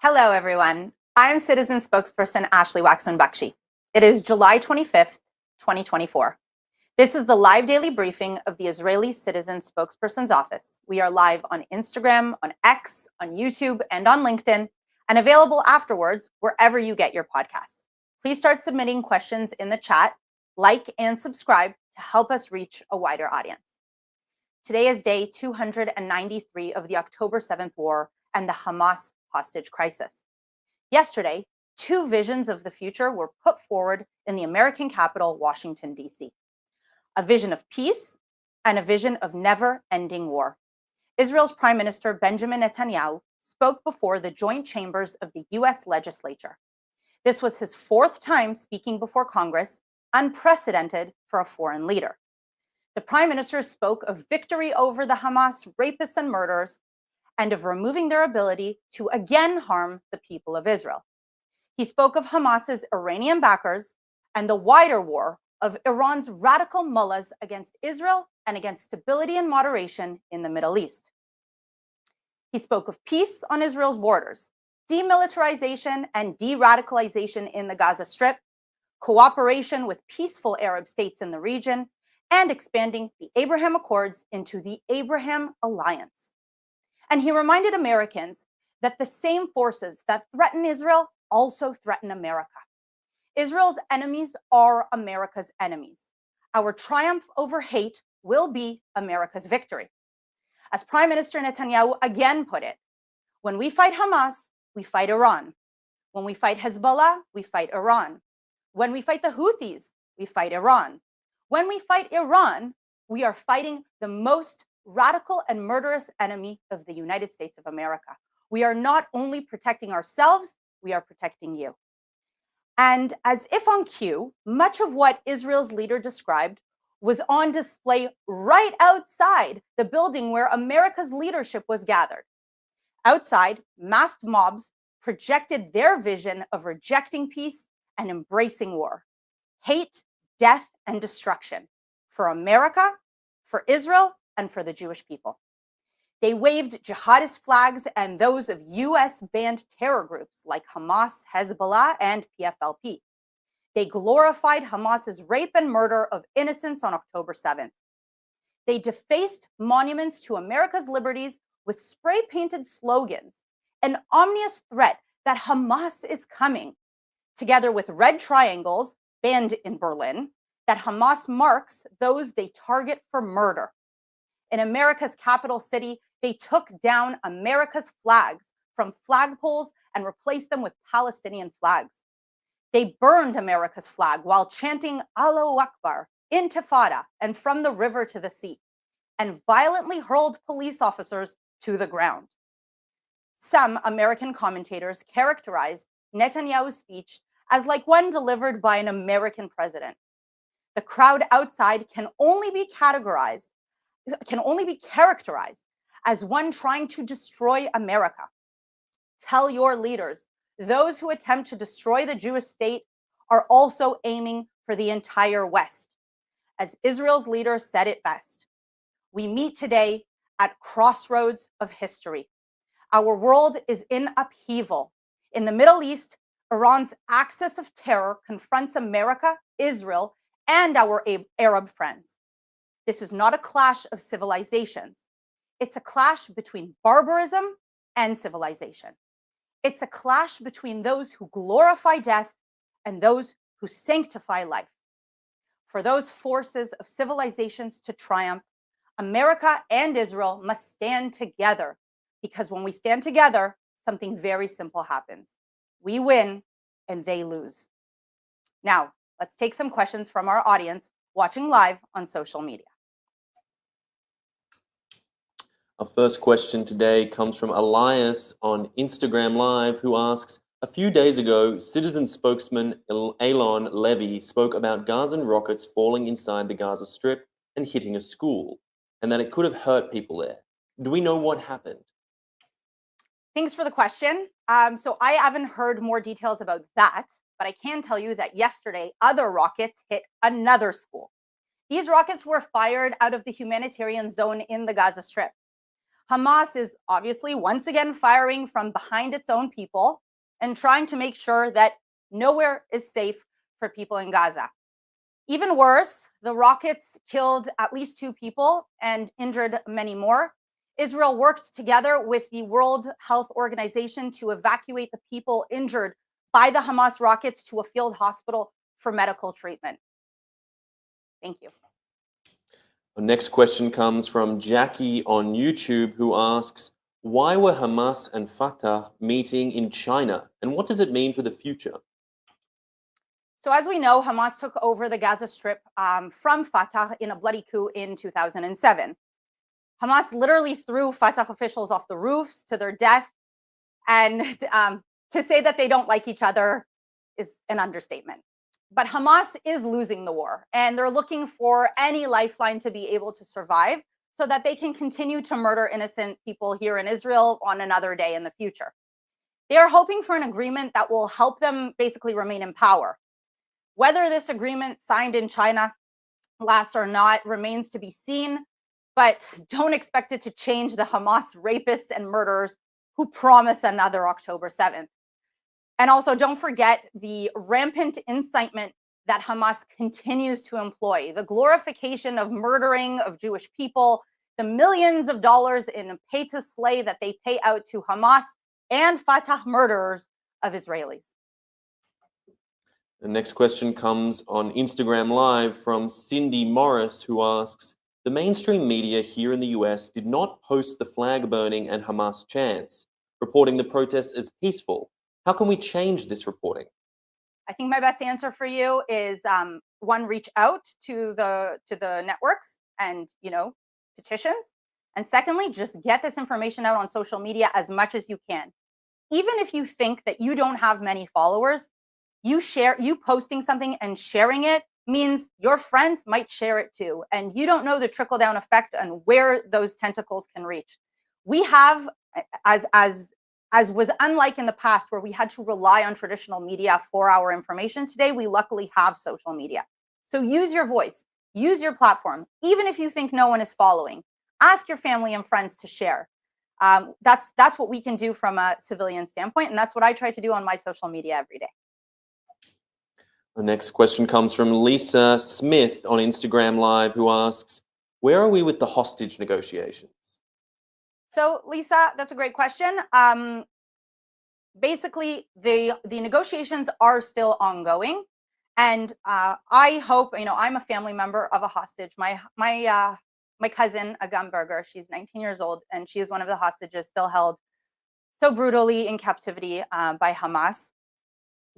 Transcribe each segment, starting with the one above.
Hello, everyone. I'm Citizen Spokesperson Waxman. It is July 25th, 2024. This is the live daily briefing of the Israeli Citizen Spokespersons Office. We are live on Instagram, on X, on YouTube, and on LinkedIn, and available afterwards wherever you get your podcasts. Please start submitting questions in the chat, like and subscribe to help us reach a wider audience. Today is day 293 of the October 7th war and the Hamas hostage crisis. Yesterday, two visions of the future were put forward in the American capital, Washington, D.C. A vision of peace and a vision of never-ending war. Israel's Prime Minister Benjamin Netanyahu spoke before the joint chambers of the U.S. legislature. This was his fourth time speaking before Congress, unprecedented for a foreign leader. The Prime Minister spoke of victory over the Hamas rapists and murderers and of removing their ability to again harm the people of Israel. He spoke of Hamas's Iranian backers and the wider war of Iran's radical mullahs against Israel and against stability and moderation in the Middle East. He spoke of peace on Israel's borders, demilitarization and de-radicalization in the Gaza Strip, cooperation with peaceful Arab states in the region, and expanding the Abraham Accords into the Abraham Alliance. And he reminded Americans that the same forces that threaten Israel also threaten America. Israel's enemies are America's enemies. Our triumph over hate will be America's victory. As Prime Minister Netanyahu again put it, when we fight Hamas, we fight Iran. When we fight Hezbollah, we fight Iran. When we fight the Houthis, we fight Iran. When we fight Iran, we are fighting the most radical and murderous enemy of the United States of America. We are not only protecting ourselves, we are protecting you. And as if on cue, much of what Israel's leader described was on display right outside the building where America's leadership was gathered. Outside, masked mobs projected their vision of rejecting peace and embracing war, hate, death, and destruction for America, for Israel, and for the Jewish people. They waved jihadist flags and those of US-banned terror groups like Hamas, Hezbollah, and PFLP. They glorified Hamas's rape and murder of innocents on October 7th. They defaced monuments to America's liberties with spray-painted slogans, an ominous threat that Hamas is coming, together with red triangles banned in Berlin, that Hamas marks those they target for murder. In America's capital city, they took down America's flags from flagpoles and replaced them with Palestinian flags. They burned America's flag while chanting Allahu Akbar, Intifada, and from the river to the sea, and violently hurled police officers to the ground. Some American commentators characterized Netanyahu's speech as like one delivered by an American president. The crowd outside can only be characterized as one trying to destroy America. Tell your leaders, those who attempt to destroy the Jewish state are also aiming for the entire West. As Israel's leader said it best, we meet today at crossroads of history. Our world is in upheaval. In the Middle East, Iran's axis of terror confronts America, Israel, and our Arab friends. This is not a clash of civilizations. It's a clash between barbarism and civilization. It's a clash between those who glorify death and those who sanctify life. For those forces of civilizations to triumph, America and Israel must stand together, because when we stand together, something very simple happens. We win and they lose. Now, let's take some questions from our audience watching live on social media. Our first question today comes from Elias on Instagram Live, who asks, a few days ago, citizen spokesman Eylon Levy spoke about Gazan rockets falling inside the Gaza Strip and hitting a school, and that it could have hurt people there. Do we know what happened? Thanks for the question. So I haven't heard more details about that, but I can tell you that yesterday, other rockets hit another school. These rockets were fired out of the humanitarian zone in the Gaza Strip. Hamas is obviously once again firing from behind its own people and trying to make sure that nowhere is safe for people in Gaza. Even worse, the rockets killed at least 2 people and injured many more. Israel worked together with the World Health Organization to evacuate the people injured by the Hamas rockets to a field hospital for medical treatment. Thank you. Our next question comes from Jackie on YouTube, who asks, why were Hamas and Fatah meeting in China, and what does it mean for the future? So as we know, Hamas took over the Gaza Strip from Fatah in a bloody coup in 2007. Hamas literally threw Fatah officials off the roofs to their death. And to say that they don't like each other is an understatement. But Hamas is losing the war, and they're looking for any lifeline to be able to survive so that they can continue to murder innocent people here in Israel on another day in the future. They are hoping for an agreement that will help them basically remain in power. Whether this agreement signed in China lasts or not remains to be seen, but don't expect it to change the Hamas rapists and murderers who promise another October 7th. And also, don't forget the rampant incitement that Hamas continues to employ, the glorification of murdering of Jewish people, the millions of dollars in pay to slay that they pay out to Hamas and Fatah murderers of Israelis. The next question comes on Instagram Live from Cindy Morris, who asks, the mainstream media here in the US did not post the flag burning and Hamas chants, reporting the protests as peaceful. How can we change this reporting? I think my best answer for you is one, reach out to the networks and petitions, and secondly, just get this information out on social media as much as you can. Even if you think that you don't have many followers, you posting something and sharing it means your friends might share it too, and you don't know the trickle down effect and where those tentacles can reach. We have, as was unlike in the past where we had to rely on traditional media for our information, today we luckily have social media. So use your voice, use your platform, even if you think no one is following. Ask your family and friends to share. That's what we can do from a civilian standpoint, and that's what I try to do on my social media every day. The next question comes from Lisa Smith on Instagram Live, who asks, where are we with the hostage negotiations? So, Lisa, that's a great question. Basically, the negotiations are still ongoing, and I hope, I'm a family member of a hostage. My cousin, Agam Berger, she's 19 years old, and she is one of the hostages still held so brutally in captivity by Hamas.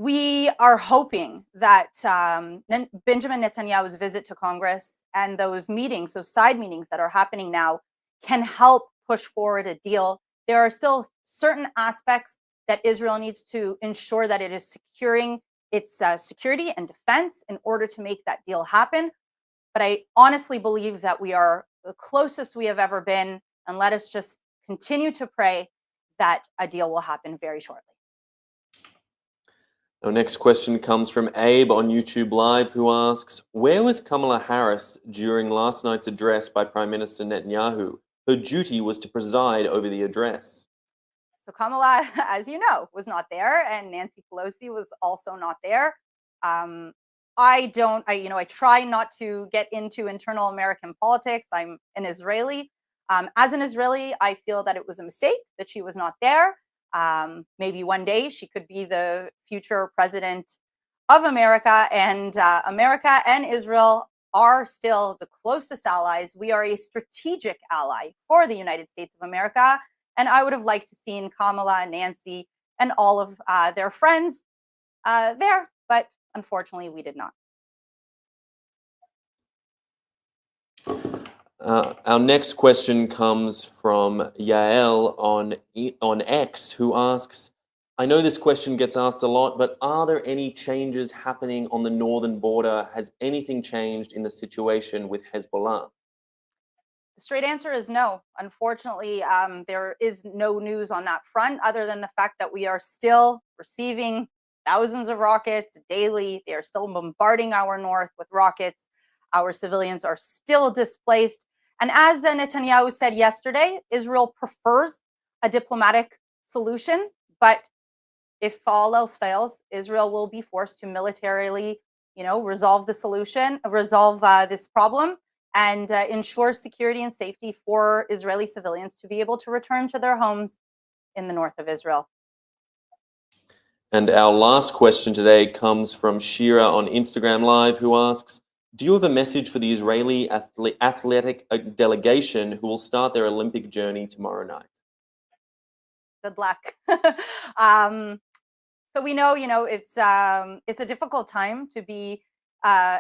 We are hoping that Benjamin Netanyahu's visit to Congress and those meetings, those side meetings that are happening now, can help push forward a deal. There are still certain aspects that Israel needs to ensure that it is securing its security and defense in order to make that deal happen. But I honestly believe that we are the closest we have ever been, and let us just continue to pray that a deal will happen very shortly. Our next question comes from Abe on YouTube Live, who asks, where was Kamala Harris during last night's address by Prime Minister Netanyahu? Her duty was to preside over the address. So Kamala, as you know, was not there, and Nancy Pelosi was also not there. I try not to get into internal American politics. I'm an Israeli. As an Israeli, I feel that it was a mistake that she was not there. Maybe one day she could be the future president of America, and America and Israel are still the closest allies. We are a strategic ally for the United States of America, and I would have liked to seen Kamala and Nancy and all of their friends there, but unfortunately we did not. Our next question comes from Yael on X, who asks, I know this question gets asked a lot, but are there any changes happening on the northern border? Has anything changed in the situation with Hezbollah? The straight answer is no. Unfortunately, there is no news on that front other than the fact that we are still receiving thousands of rockets daily. They are still bombarding our north with rockets. Our civilians are still displaced. And as Netanyahu said yesterday, Israel prefers a diplomatic solution, but if all else fails, Israel will be forced to militarily, resolve this problem, and ensure security and safety for Israeli civilians to be able to return to their homes in the north of Israel. And our last question today comes from Shira on Instagram Live, who asks, do you have a message for the Israeli athletic delegation who will start their Olympic journey tomorrow night? Good luck. So we know, it's a difficult time to be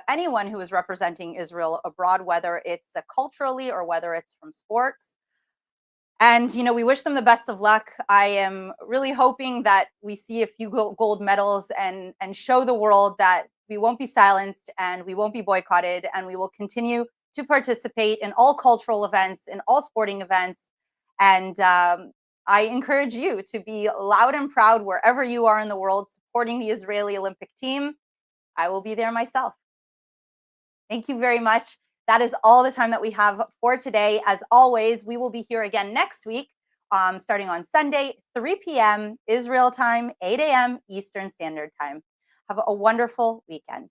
anyone who is representing Israel abroad, whether it's culturally or whether it's from sports. And, we wish them the best of luck. I am really hoping that we see a few gold medals and show the world that we won't be silenced and we won't be boycotted, and we will continue to participate in all cultural events, in all sporting events. And I encourage you to be loud and proud wherever you are in the world supporting the Israeli Olympic team. I will be there myself. Thank you very much. That is all the time that we have for today. As always, we will be here again next week, starting on Sunday, 3 p.m. Israel time, 8 a.m. Eastern Standard Time. Have a wonderful weekend.